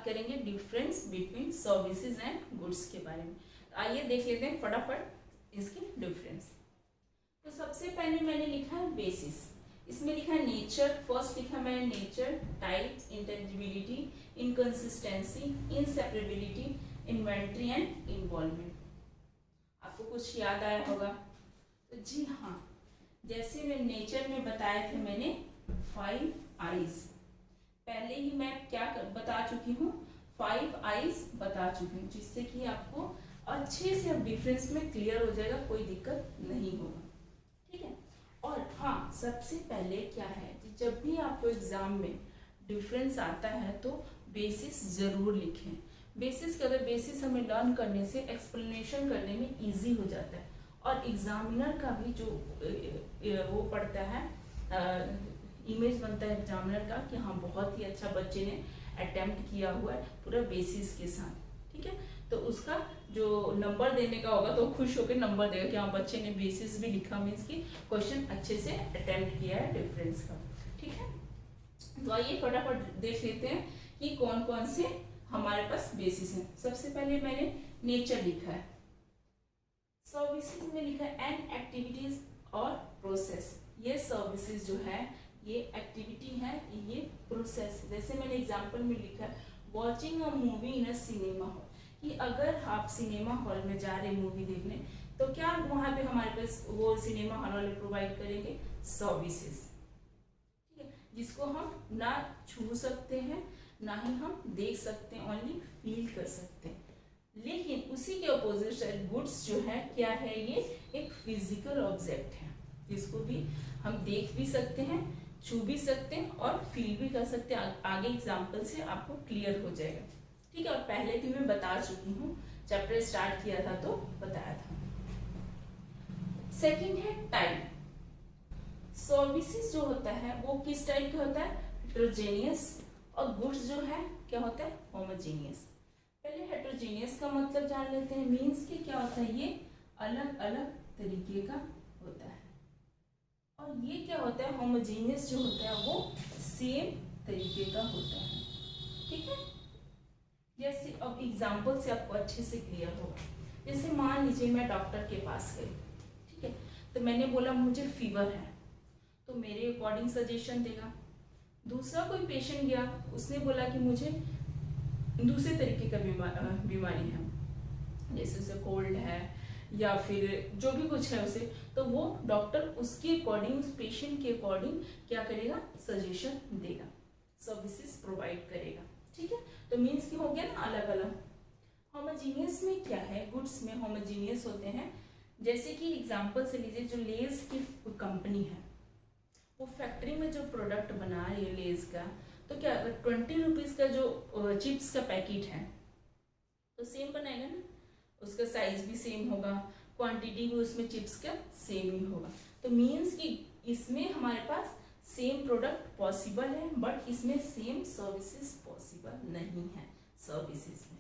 करेंगे difference between services and goods के बारे में। आइए देख लेते हैं फटाफट इसकी डिफरेंस। तो सबसे पहले मैंने लिखा है बेसिस, इसमें लिखा है नेचर, फर्स्ट लिखा मैंने nature, types, intangibility, inconsistency, inseparability, inventory and involvement. आपको कुछ याद आया होगा? तो जी हाँ, जैसे मैं नेचर में बताए थे मैंने 5 आईज, पहले ही मैं क्या बता चुकी हूँ, 5 आईज बता चुकी हूँ, जिससे कि आपको अच्छे से अब डिफरेंस में क्लियर हो जाएगा, कोई दिक्कत नहीं होगा। ठीक है। और हाँ, सबसे पहले क्या है कि जब भी आपको एग्जाम में डिफरेंस आता है तो बेसिस जरूर लिखें। बेसिस क्या होता है? बेसिस हमें लर्न करने से एक्सप्लेनेशन करने में इजी हो जाता है, और एग्जामिनर का भी जो वो पड़ता है, इमेज बनता है एग्जामिनर का कि हाँ बहुत ही अच्छा बच्चे ने अटेम्प्ट किया हुआ है पूरा बेसिस के साथ। ठीक है, तो उसका जो नंबर देने का होगा तो खुश होकर नंबर देगा कि हाँ बच्चे ने बेसिस भी लिखा, मीन्स की क्वेश्चन अच्छे से अटेम्प्ट किया है डिफरेंस का। ठीक है, तो आइए फटाफट देख लेते हैं कि कौन कौन से हमारे पास बेसिस हैं। सबसे पहले मैंने नेचर लिखा है, सर्विसेज में लिखा है एन एक्टिविटीज और प्रोसेस। ये सर्विसेज जो है ये एक्टिविटी है, ये प्रोसेस। जैसे मैंने एग्जांपल में लिखा है watching a movie in a cinema hall, कि अगर आप सिनेमा हॉल में जा रहे मूवी देखने तो क्या वहां पे हमारे पास वो सिनेमा हॉल वाले प्रोवाइड करेंगे सर्विसेज। ठीक है, जिसको हम ना छू सकते हैं ना ही हम देख सकते हैं, ओनली फील कर सकते हैं। लेकिन उसी के अपोजिट साइड गुड्स जो है क्या है, ये एक फिजिकल ऑब्जेक्ट है, जिसको भी हम देख भी सकते हैं, छू भी सकते हैं और फील भी कर सकते हैं। आगे एग्जाम्पल से आपको क्लियर हो जाएगा। ठीक है, और पहले भी मैं बता चुकी हूँ, चैप्टर स्टार्ट किया था तो बताया था। सेकंड है टाइप। सर्विसेज जो होता है वो किस टाइप का होता है? हेटेरोजेनियस, और गुड्स जो है क्या होता है? होमोजेनियस। पहले हेटेरोजेनियस का मतलब जान लेते हैं, मीन्स कि क्या होता है, ये अलग अलग तरीके का होता है। और ये क्या होता है? होमोजेनियस जो होता है वो सेम तरीके का होता है। ठीक है, जैसे अब एग्जाम्पल से आपको अच्छे से क्लियर होगा। जैसे मान लीजिए मैं डॉक्टर के पास गई, ठीक है, तो मैंने बोला मुझे फीवर है, तो मेरे अकॉर्डिंग सजेशन देगा। दूसरा कोई पेशेंट गया, उसने बोला कि मुझे दूसरे तरीके का बीमारी है, जैसे उसे कोल्ड है या फिर जो भी कुछ है उसे, तो वो डॉक्टर उसके अकॉर्डिंग, उस पेशेंट के अकॉर्डिंग क्या करेगा? सजेशन देगा, सर्विसेज प्रोवाइड करेगा। ठीक है, तो मीन्स की हो गया ना अलग अलग। होमोजीनियस में क्या है? गुड्स में होमोजीनियस होते हैं। जैसे कि एग्जांपल से लीजिए, जो लेज की कंपनी है वो फैक्ट्री में जो प्रोडक्ट बना रही है लेज का, तो क्या 20 रुपीज का जो चिप्स का पैकेट है तो सेम बनाएगा ना, उसका साइज भी सेम होगा, क्वांटिटी भी उसमें चिप्स का सेम ही होगा। तो मीन्स कि इसमें हमारे पास सेम प्रोडक्ट पॉसिबल है, बट इसमें सेम सर्विसेज पॉसिबल नहीं है सर्विसेज में।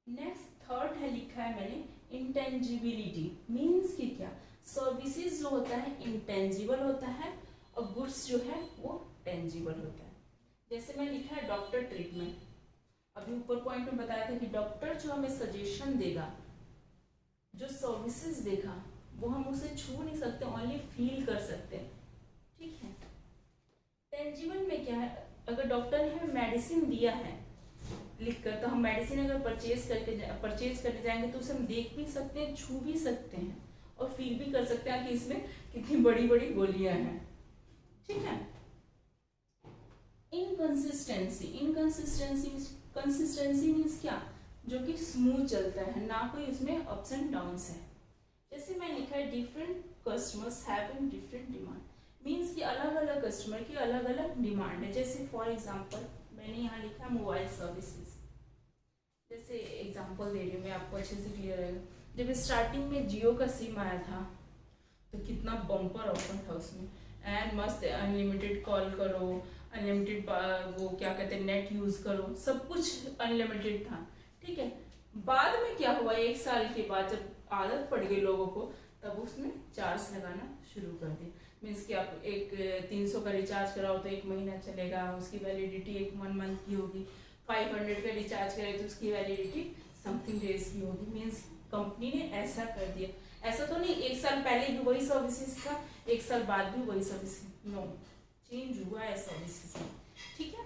नेक्स्ट थर्ड है, लिखा है मैंने इंटेंजिबिलिटी। मीन्स कि क्या? सर्विसेज जो होता है इंटेंजिबल होता है और गुड्स जो है वो टेंजिबल होता है। जैसे मैं लिखा है डॉक्टर ट्रीटमेंट, अभी ऊपर पॉइंट में बताया था कि डॉक्टर जो हमें सजेशन देगा, जो सर्विसेज देगा, वो हम उसे छू नहीं सकते, ओनली फील कर सकते हैं। ठीक है, टेंजिबल में क्या है? अगर डॉक्टर ने हमें मेडिसिन दिया है लिखकर, तो हम मेडिसिन अगर परचेज करने जाएंगे तो उसे हम देख भी सकते हैं, छू भी सकते हैं और फील भी कर सकते हैं कि इसमें कितनी बड़ी बड़ी गोलियां हैं। ठीक है, इनकंसिस्टेंसी। कंसिस्टेंसी मीन्स क्या? जो कि स्मूथ चलता है, ना कोई इसमें अप्स एंड डाउन्स है। जैसे मैं लिखा है different customers have in different demand, means कि अलग अलग कस्टमर की अलग अलग डिमांड है। जैसे फॉर एग्जांपल मैंने यहाँ लिखा मोबाइल सर्विसेज। जैसे एग्जांपल दे रही हूँ मैं, आपको अच्छे से क्लियर रहेगा। जब स्टार्टिंग में जियो का सिम आया था तो कितना बम्पर ऑफर था उसमें, एंड मस्त अनलिमिटेड कॉल करो, अनलिमिटेड वो क्या कहते हैं नेट यूज करो, सब कुछ अनलिमिटेड था। ठीक है, बाद में क्या हुआ, 1 साल के बाद जब आदत पड़ गई लोगों को, तब उसमें चार्ज लगाना शुरू कर दिया। मीन्स कि आप एक 300 का रिचार्ज कराओ तो 1 महीना चलेगा, उसकी वैलिडिटी 1 मंथ की होगी, 500 का रिचार्ज करें तो उसकी वैलिडिटी समथिंग डेज की होगी। मीन्स कंपनी ने ऐसा कर दिया। ऐसा तो नहीं 1 साल पहले भी वही सर्विसेज था, 1 साल बाद भी वही सर्विसेज, नो, चेंज हुआ है सर्विसेज में, ठीक है।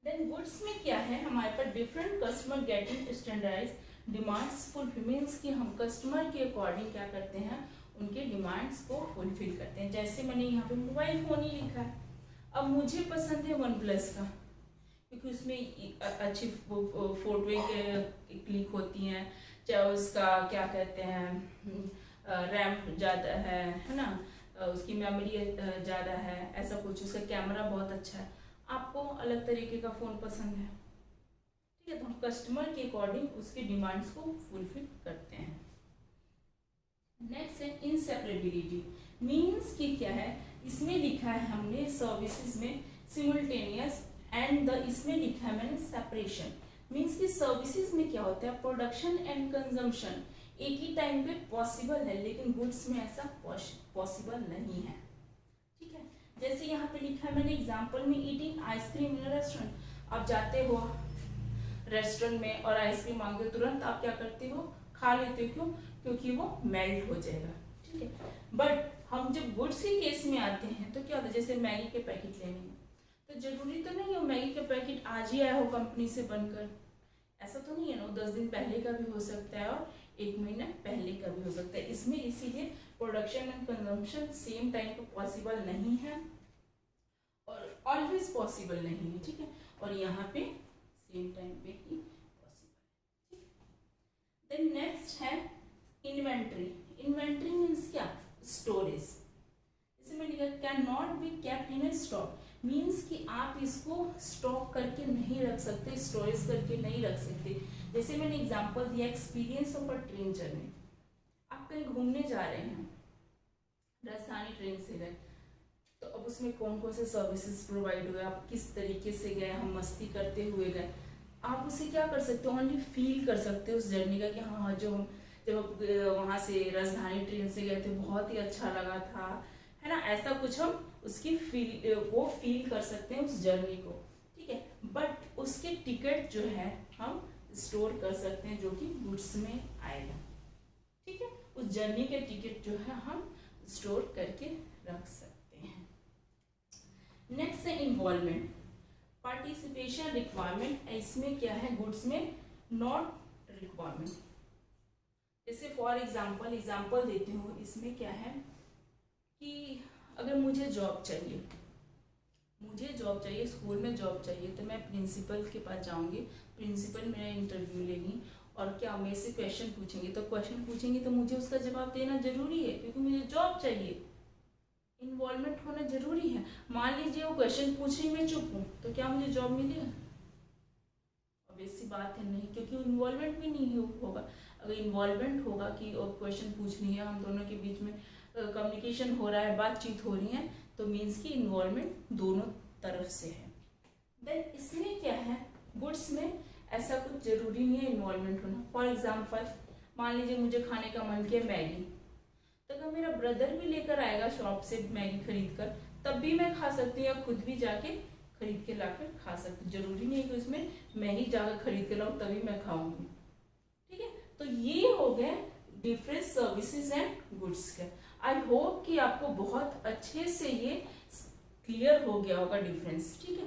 देन गुड्स में क्या है हमारे पास, different customer getting standardise demands fulfil, means कि हम कस्टमर के अकॉर्डिंग क्या करते हैं, उनके डिमांड्स को फुलफिल करते हैं। जैसे मैंने यहाँ पे मोबाइल फ़ोन ही लिखा है, अब मुझे पसंद है OnePlus का, क्योंकि उसमें अच्छी फोटोएं क्लिक होती हैं, चाहे उसका क्या कहते हैं रैम ज़्यादा है ना, उसकी मेमोरी ज़्यादा है, ऐसा कुछ, उसका कैमरा बहुत अच्छा है। आपको अलग तरीके का फ़ोन पसंद है, ठीक है, तो हम कस्टमर के अकॉर्डिंग उसके डिमांड्स को फुलफिल करते हैं। नेक्स्ट है इंसेपरेबिलिटी, मीन्स कि क्या है, इसमें लिखा है हमने सर्विसेज में सिमुलटेनियस एंड द, इसमें लिखा है मैंने सेपरेशन, मीन्स कि सर्विसेज में क्या होता है, प्रोडक्शन एंड कंजम्पशन एक ही टाइम पे पॉसिबल है, लेकिन गुड्स में ऐसा पॉसिबल नहीं है, ठीक है। जैसे यहाँ पे लिखा है मैंने एग्जांपल में, ईटिंग आइसक्रीम इन रेस्टोरेंट, आप जाते हो रेस्टोरेंट में और आइसक्रीम मांगते हो, तुरंत आप क्या करते हो, खा लेते हो, क्यों, क्योंकि वो मेल्ट हो जाएगा, ठीक है। बट हम जब गुड्स के केस में आते हैं तो क्या होता है, जैसे मैगी के पैकेट लेने में, तो जरूरी तो नहीं हो मैगी का पैकेट आज ही आया हो कंपनी से बनकर, ऐसा तो नहीं है ना, 10 दिन पहले का भी हो सकता है और 1 महीना पहले का भी हो सकता है। इसमें इसीलिए production and consumption same time पे पॉसिबल नहीं है और ऑलवेज पॉसिबल नहीं है, ठीक है, और यहाँ पे सेम टाइम पे ही पॉसिबल है, ठीक। देन नेक्स्ट है इन्वेंट्री, इन्वेंट्री मीन्स क्या, स्टोरेज, इसमें लिखा can not be kept in A stock, means कि आप इसको स्टॉक करके नहीं रख सकते, स्टोरेज करके नहीं रख सकते। जैसे मैंने एग्जांपल दिया, experience of a train journey, आप कहीं घूमने जा रहे हैं, राजधानी ट्रेन से गए, तो अब उसमें कौन कौन से सर्विसेज प्रोवाइड हुए, आप किस तरीके से गए, हम मस्ती करते हुए गए, आप उसे क्या कर सकते हो, ओनली फील कर सकते हो उस जर्नी का, कि हाँ जो जब वहाँ से राजधानी ट्रेन से गए थे बहुत ही अच्छा लगा था, है ना, ऐसा कुछ हम उसकी वो फील कर सकते हैं उस जर्नी को, ठीक है। बट उसके टिकट जो है हम स्टोर कर सकते हैं, जो कि गुड्स में आएगा, ठीक है, उस जर्नी के टिकट जो है हम स्टोर करके रख सकते हैं। नेक्स्ट है इन्वॉल्वमेंट, पार्टिसिपेशन रिक्वायरमेंट, इसमें क्या है, गुड्स में नॉट रिक्वायरमेंट। जैसे फॉर एग्जाम्पल देती हूँ, इसमें क्या है कि अगर मुझे जॉब चाहिए, स्कूल में जॉब चाहिए, तो मैं प्रिंसिपल के पास जाऊंगी, प्रिंसिपल मेरा इंटरव्यू लेगी और क्या मेरे से क्वेश्चन पूछेंगे, तो मुझे उसका जवाब देना जरूरी है, क्योंकि मुझे जॉब चाहिए, इन्वॉल्वमेंट होना जरूरी है। मान लीजिए वो क्वेश्चन पूछने में चुप हूँ, तो क्या मुझे जॉब मिलेगा, ऑब्वियस सी बात है नहीं, क्योंकि इन्वॉल्वमेंट भी नहीं होगा। अगर इन्वॉल्वमेंट होगा कि क्वेश्चन पूछनी है, हम दोनों के बीच में कम्युनिकेशन हो रहा है, बातचीत हो रही है, तो मीन्स की इन्वॉल्वमेंट दोनों तरफ से है। देन इसमें क्या है, गुड्स में ऐसा कुछ जरूरी नहीं है इन्वॉल्वमेंट होना। फॉर एग्जाम्पल मान लीजिए मुझे खाने का मन किया मैगी, तो अगर मेरा ब्रदर भी लेकर आएगा शॉप से मैगी खरीद कर, तब भी मैं खा सकती हूँ, या खुद भी जाके खरीद के लाकर खा सकती हूँ, जरूरी नहीं है कि उसमें मैं ही जाकर खरीद के लाऊं तभी मैं खाऊंगी, ठीक है। तो ये हो गए डिफरेंट सर्विसेज एंड गुड्स का। आई होप कि आपको बहुत अच्छे से ये क्लियर हो गया होगा डिफरेंस, ठीक है।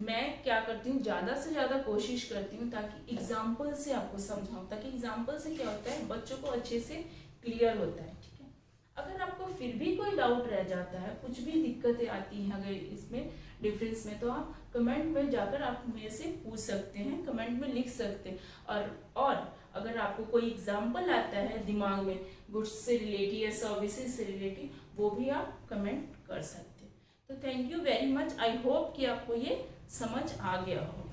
मैं क्या करती हूँ, ज़्यादा से ज़्यादा कोशिश करती हूँ ताकि एग्जाम्पल से आपको समझाऊँ, ताकि एग्जाम्पल से क्या होता है, बच्चों को अच्छे से क्लियर होता है, ठीक है। अगर आपको फिर भी कोई डाउट रह जाता है, कुछ भी दिक्कतें आती हैं अगर इसमें डिफरेंस में, तो आप कमेंट में जाकर आप मेरे से पूछ सकते हैं, कमेंट में लिख सकते हैं। और अगर आपको कोई एग्जाम्पल आता है दिमाग में गुड्स से रिलेटेड या सर्विसेज से रिलेटेड, वो भी आप कमेंट कर सकते हैं। तो thank you very much, I hope कि आपको ये समझ आ गया हो।